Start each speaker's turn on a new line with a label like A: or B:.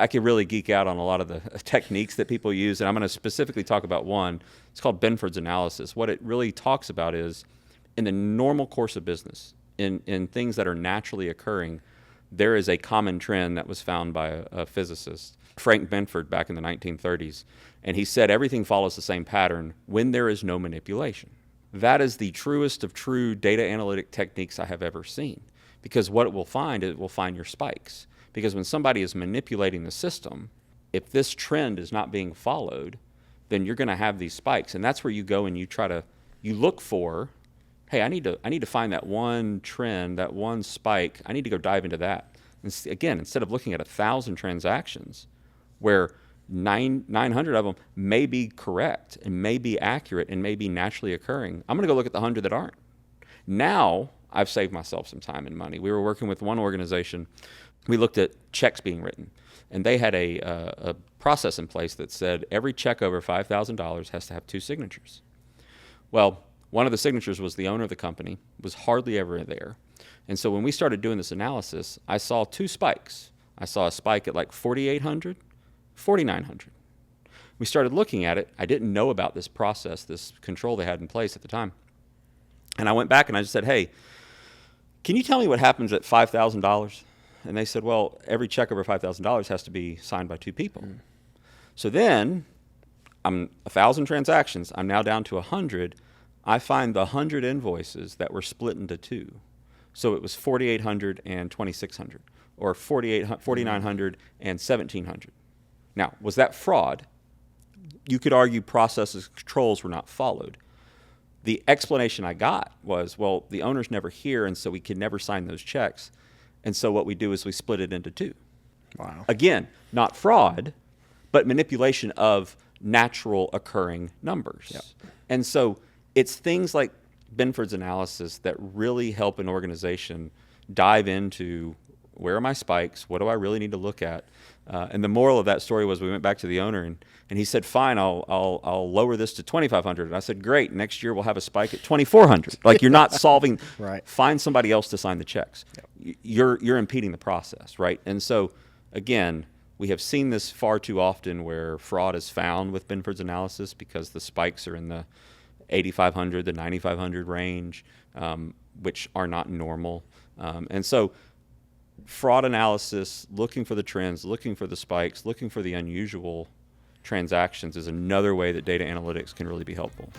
A: I could really geek out on a lot of the techniques that people use, and I'm going to specifically talk about one. It's called Benford's analysis. What it really talks about is, in the normal course of business, in things that are naturally occurring, there is a common trend that was found by a physicist, Frank Benford, back in the 1930s. And he said everything follows the same pattern when there is no manipulation. That is the truest of true data analytic techniques I have ever seen. Because what it will find your spikes. Because when somebody is manipulating the system, if this trend is not being followed, then you're going to have these spikes. And that's where you go and you look for, hey, I need to find that one trend, that one spike. I need to go dive into that. And again, instead of looking at 1,000 transactions where 900 of them may be correct and may be accurate and may be naturally occurring, I'm going to go look at the 100 that aren't. Now I've saved myself some time and money. We were working with one organization. We looked at checks being written, and they had a process in place that said every check over $5,000 has to have 2 signatures. Well, one of the signatures was the owner of the company, was hardly ever there. And so when we started doing this analysis, I saw 2 spikes. I saw a spike at like 4,800, 4,900. We started looking at it. I didn't know about this process, this control they had in place at the time. And I went back and I just said, hey, can you tell me what happens at $5,000? And they said, well, every check over $5,000 has to be signed by 2 people. So then I'm 1,000 transactions. I'm now down to 100. I find the 100 invoices that were split into 2. So it was 4,800 and 2,600, or 4,900 and 1,700. Now, was that fraud? You could argue processes, controls were not followed. The explanation I got was, well, the owner's never here, and so we could never sign those checks. And so what we do is we split it into 2.
B: Wow.
A: Again, not fraud, but manipulation of natural occurring numbers.
B: Yep.
A: And so it's things like Benford's analysis that really help an organization dive into, where are my spikes? What do I really need to look at? And the moral of that story was we went back to the owner and he said, fine, I'll lower this to 2,500. And I said, great, next year we'll have a spike at 2,400. Like, you're not solving,
B: Right.
A: Find somebody else to sign the checks.
B: Yep.
A: You're impeding the process, right? And so, again, we have seen this far too often where fraud is found with Benford's analysis because the spikes are in the 8,500, the 9,500 range, which are not normal. And so fraud analysis, looking for the trends, looking for the spikes, looking for the unusual transactions is another way that data analytics can really be helpful.